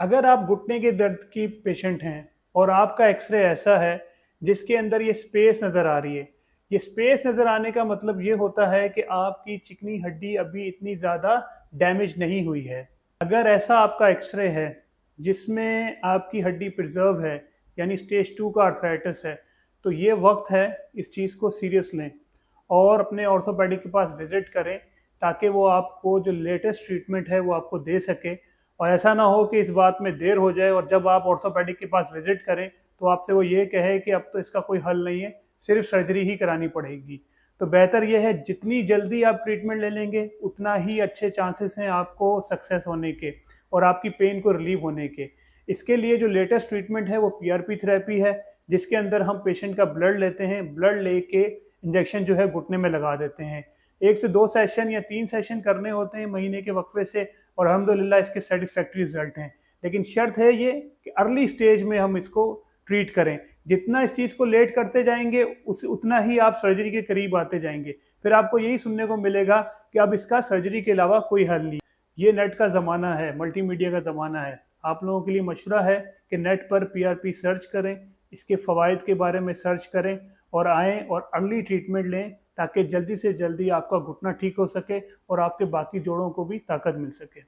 अगर आप घुटने के दर्द की पेशेंट हैं और आपका एक्सरे ऐसा है जिसके अंदर ये स्पेस नज़र आ रही है, ये स्पेस नज़र आने का मतलब ये होता है कि आपकी चिकनी हड्डी अभी इतनी ज़्यादा डैमेज नहीं हुई है। अगर ऐसा आपका एक्सरे है जिसमें आपकी हड्डी प्रिजर्व है, यानी स्टेज 2 का आर्थराइटिस है, तो ये वक्त है इस चीज़ को सीरियस लें और अपने ऑर्थोपेडिक के पास विजिट करें, ताकि वो आपको जो लेटेस्ट ट्रीटमेंट है वो आपको दे सके। और ऐसा ना हो कि इस बात में देर हो जाए और जब आप ऑर्थोपेडिक के पास विजिट करें तो आपसे वो ये कहे कि अब तो इसका कोई हल नहीं है, सिर्फ सर्जरी ही करानी पड़ेगी। तो बेहतर यह है जितनी जल्दी आप ट्रीटमेंट ले लेंगे उतना ही अच्छे चांसेस हैं आपको सक्सेस होने के और आपकी पेन को रिलीव होने के। इसके लिए जो लेटेस्ट ट्रीटमेंट है वो पीआरपी थेरेपी है, जिसके अंदर हम पेशेंट का ब्लड लेते हैं, ब्लड लेके इंजेक्शन जो है घुटने में लगा देते हैं। 1 से 2 सेशन या 3 सेशन करने होते हैं महीने के वक्फे से, और अल्हम्दुलिल्लाह इसके सेटिस्फैक्ट्री रिजल्ट हैं। लेकिन शर्त है ये कि अर्ली स्टेज में हम इसको ट्रीट करें। जितना इस चीज़ को लेट करते जाएंगे उतना ही आप सर्जरी के करीब आते जाएंगे। फिर आपको यही सुनने को मिलेगा कि अब इसका सर्जरी के अलावा कोई हल नहीं। ये नेट का ज़माना है, मल्टीमीडिया का ज़माना है। आप लोगों के लिए मशवरा है कि नेट पर पीआरपी सर्च करें, इसके फ़वाइद के बारे में सर्च करें और आएँ और अर्ली ट्रीटमेंट लें, ताकि जल्दी से जल्दी आपका घुटना ठीक हो सके और आपके बाकी जोड़ों को भी ताकत मिल सके।